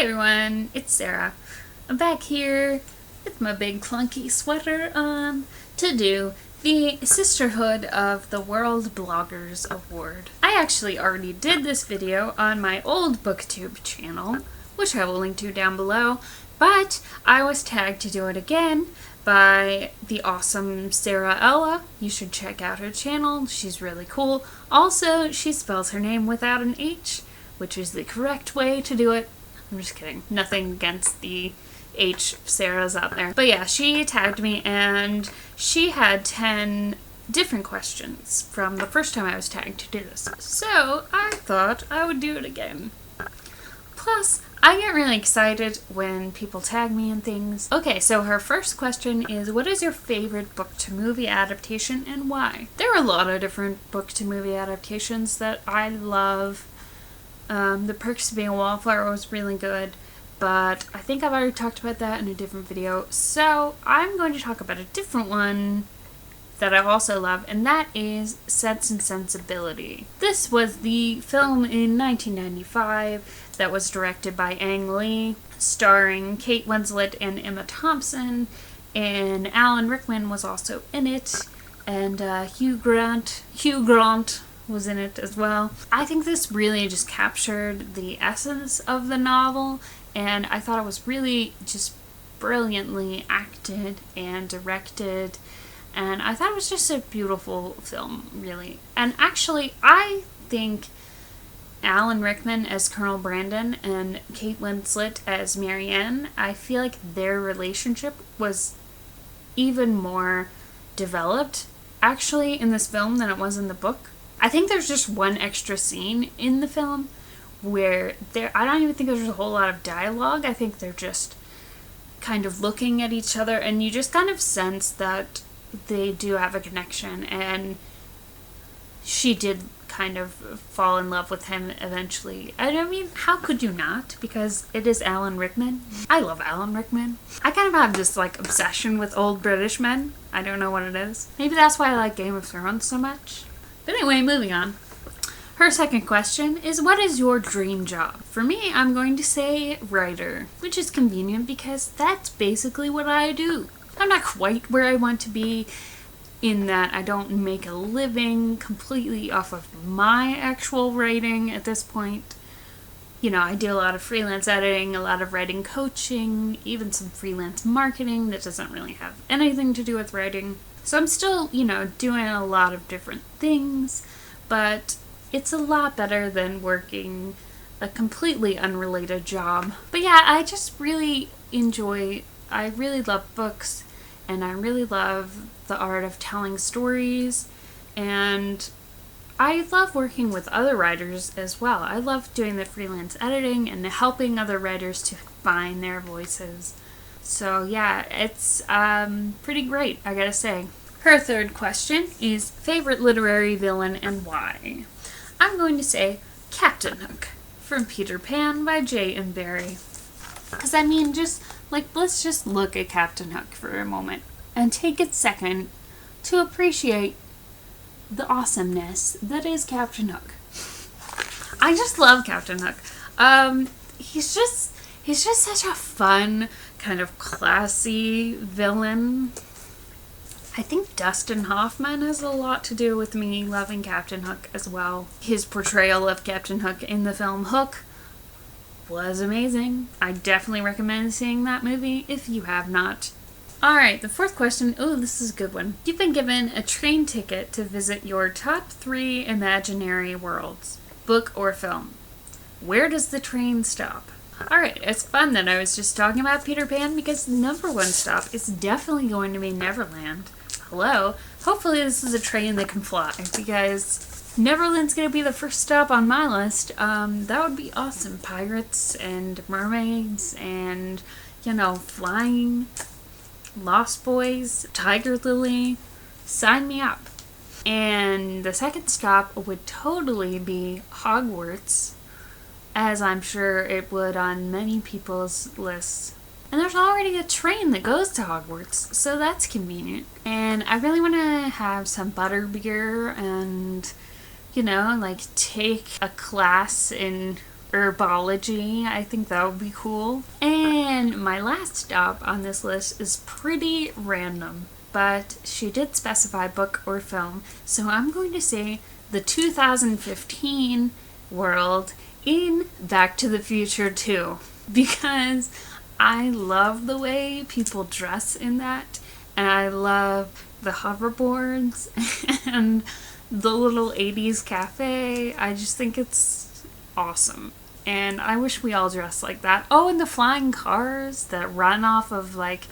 Hey everyone, it's Sarah. I'm back here with my big clunky sweater on to do the Sisterhood of the World Bloggers Award. I actually already did this video on my old booktube channel, which I will link to down below, but I was tagged to do it again by the awesome Sara Ella. You should check out her channel, she's really cool. Also, she spells her name without an H, which is the correct way to do it. I'm just kidding. Nothing against the H Sarah's out there. But yeah, she tagged me and she had 10 different questions from the first time I was tagged to do this. So I thought I would do it again. Plus, I get really excited when people tag me and things. Okay, so her first question is, what is your favorite book to movie adaptation and why? There are a lot of different book to movie adaptations that I love. The Perks of Being a Wallflower was really good, but I think I've already talked about that in a different video, so I'm going to talk about a different one that I also love, and that is Sense and Sensibility. This was the film in 1995 that was directed by Ang Lee, starring Kate Winslet and Emma Thompson, and Alan Rickman was also in it, and Hugh Grant was in it as well. I think this really just captured the essence of the novel, and I thought it was really just brilliantly acted and directed, and I thought it was just a beautiful film, really. And actually, I think Alan Rickman as Colonel Brandon and Kate Winslet as Marianne, I feel like their relationship was even more developed, actually, in this film than it was in the book. I think there's just one extra scene in the film where I don't even think there's a whole lot of dialogue. I think they're just kind of looking at each other, and you just kind of sense that they do have a connection, and she did kind of fall in love with him eventually. I mean, how could you not? Because it is Alan Rickman. I love Alan Rickman. I kind of have this obsession with old British men. I don't know what it is. Maybe that's why I like Game of Thrones so much. But anyway, moving on. Her second question is, what is your dream job? For me, I'm going to say writer, which is convenient because that's basically what I do. I'm not quite where I want to be in that I don't make a living completely off of my actual writing at this point. You know, I do a lot of freelance editing, a lot of writing coaching, even some freelance marketing that doesn't really have anything to do with writing. So I'm still, doing a lot of different things, but it's a lot better than working a completely unrelated job. But yeah, I just really I really love books, and I really love the art of telling stories, and I love working with other writers as well. I love doing the freelance editing and helping other writers to find their voices. So yeah, it's pretty great, I gotta say. Her third question is, favorite literary villain and why? I'm going to say Captain Hook from Peter Pan by J.M. Barrie. Because I mean, let's just look at Captain Hook for a moment and take a second to appreciate the awesomeness that is Captain Hook. I just love Captain Hook. He's just such a fun, kind of classy villain. I think Dustin Hoffman has a lot to do with me loving Captain Hook as well. His portrayal of Captain Hook in the film Hook was amazing. I definitely recommend seeing that movie if you have not. Alright, the fourth question. Oh, this is a good one. You've been given a train ticket to visit your top 3 imaginary worlds, book or film. Where does the train stop? Alright, it's fun that I was just talking about Peter Pan because the number 1 stop is definitely going to be Neverland. Hello? Hopefully this is a train that can fly, because Neverland's going to be the first stop on my list. That would be awesome. Pirates and mermaids and, flying. Lost Boys, Tiger Lily. Sign me up. And the second stop would totally be Hogwarts, as I'm sure it would on many people's lists. And there's already a train that goes to Hogwarts, so that's convenient. And I really want to have some butterbeer and, take a class in herbology. I think that would be cool. And my last stop on this list is pretty random, but she did specify book or film, so I'm going to say the 2015 world in Back to the Future 2, because I love the way people dress in that, and I love the hoverboards and the little 80s cafe. I just think it's awesome, and I wish we all dressed like that. Oh, and the flying cars that run off of like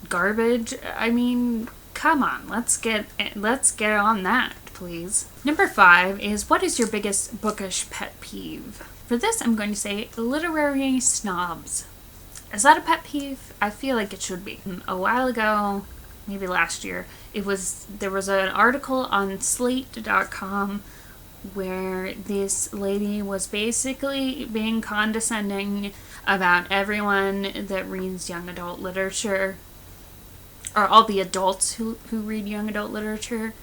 garbage. I mean, come on, let's get on that, please. Number 5 is, what is your biggest bookish pet peeve? For this, I'm going to say literary snobs. Is that a pet peeve? I feel like it should be. A while ago, maybe last year, there was an article on slate.com where this lady was basically being condescending about everyone that reads young adult literature, or all the adults who read young adult literature.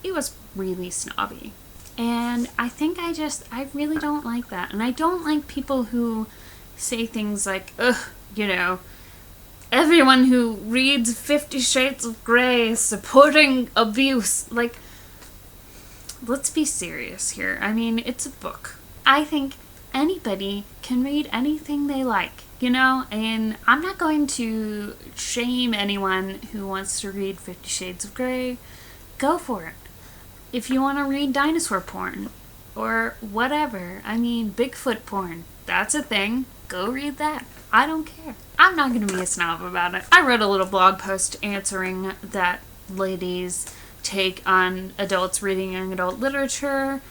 It was really snobby. And I think I really don't like that. And I don't like people who say things like, ugh, everyone who reads 50 Shades of Grey is supporting abuse. Like, let's be serious here. I mean, it's a book. I think anybody can read anything they like, and I'm not going to shame anyone who wants to read 50 Shades of Grey. Go for it. If you want to read dinosaur porn or whatever, Bigfoot porn, that's a thing. Go read that. I don't care. I'm not going to be a snob about it. I wrote a little blog post answering that lady's take on adults reading young adult literature.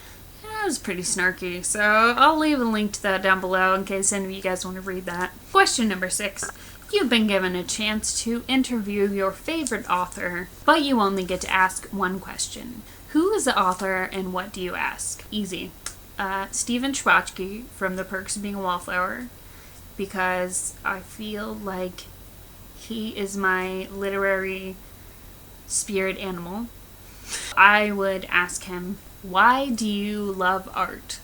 It was pretty snarky, so I'll leave a link to that down below in case any of you guys want to read that. Question number 6. You've been given a chance to interview your favorite author, but you only get to ask one question. Who is the author and what do you ask? Easy. Stephen Chbosky from The Perks of Being a Wallflower, because I feel like he is my literary spirit animal. I would ask him, why do you love art?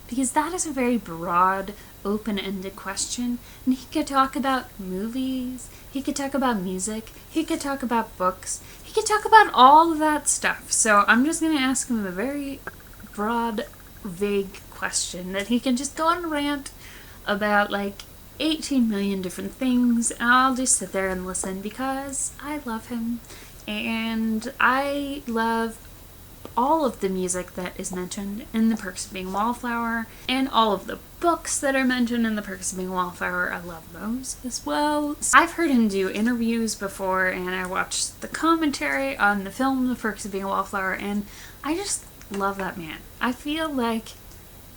Because that is a very broad, open-ended question, and he could talk about movies, he could talk about music, he could talk about books, he could talk about all of that stuff. So I'm just going to ask him a very broad, vague question that he can just go on a rant about like 18 million different things, and I'll just sit there and listen because I love him, and I love all of the music that is mentioned in The Perks of Being a Wallflower, and all of the books that are mentioned in The Perks of Being a Wallflower. I love those as well. I've heard him do interviews before, and I watched the commentary on the film The Perks of Being a Wallflower, and I just love that man. I feel like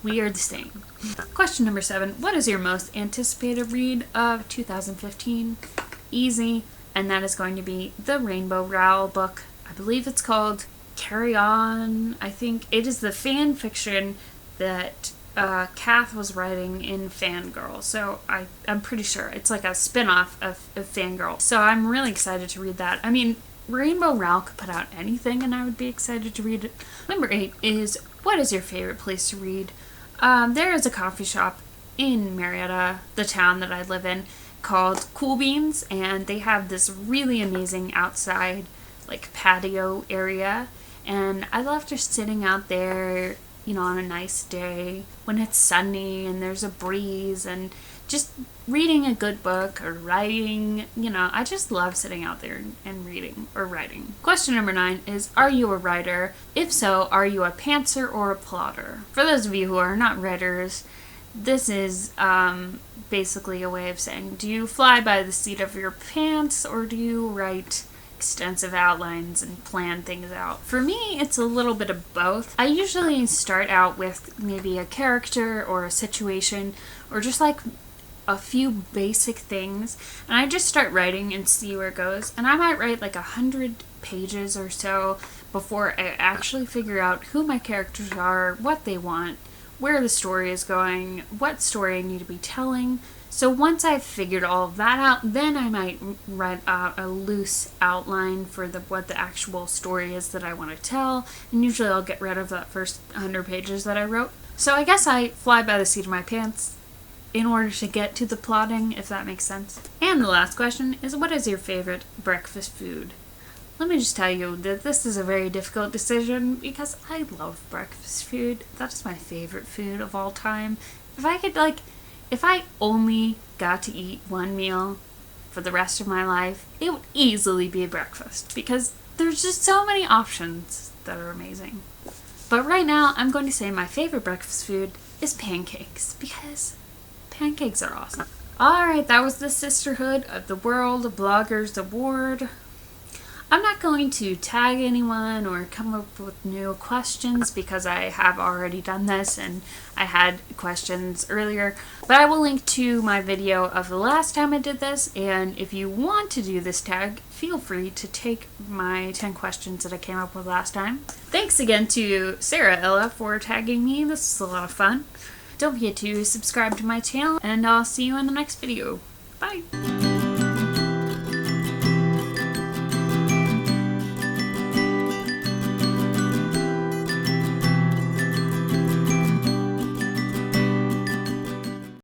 we are the same. Question number 7. What is your most anticipated read of 2015? Easy, and that is going to be the Rainbow Rowell book. I believe it's called Carry On. I think it is the fan fiction that Kath was writing in Fangirl. So I'm pretty sure it's like a spin-off of Fangirl. So I'm really excited to read that. Rainbow Rowell could put out anything and I would be excited to read it. Number 8 is, what is your favorite place to read? There is a coffee shop in Marietta, the town that I live in, called Cool Beans, and they have this really amazing outside like patio area, and I love just sitting out there, on a nice day when it's sunny and there's a breeze and just reading a good book or writing. I just love sitting out there and reading or writing. Question number 9 is, are you a writer? If so, are you a pantser or a plotter? For those of you who are not writers, this is basically a way of saying, do you fly by the seat of your pants or do you write extensive outlines and plan things out? For me, it's a little bit of both. I usually start out with maybe a character or a situation or just like a few basic things, and I just start writing and see where it goes, and I might write like 100 pages or so before I actually figure out who my characters are, what they want, where the story is going, what story I need to be telling, So once I've figured all of that out, then I might write out a loose outline for what the actual story is that I want to tell, and usually I'll get rid of that first 100 pages that I wrote. So I guess I fly by the seat of my pants in order to get to the plotting, if that makes sense. And the last question is, what is your favorite breakfast food? Let me just tell you that this is a very difficult decision because I love breakfast food. That is my favorite food of all time. If I only got to eat one meal for the rest of my life, it would easily be breakfast because there's just so many options that are amazing. But right now, I'm going to say my favorite breakfast food is pancakes because pancakes are awesome. Alright, that was the Sisterhood of the World Bloggers Award. I'm not going to tag anyone or come up with new questions because I have already done this and I had questions earlier. But I will link to my video of the last time I did this, and if you want to do this tag, feel free to take my 10 questions that I came up with last time. Thanks again to Sara Ella for tagging me. This is a lot of fun. Don't forget to subscribe to my channel, and I'll see you in the next video. Bye!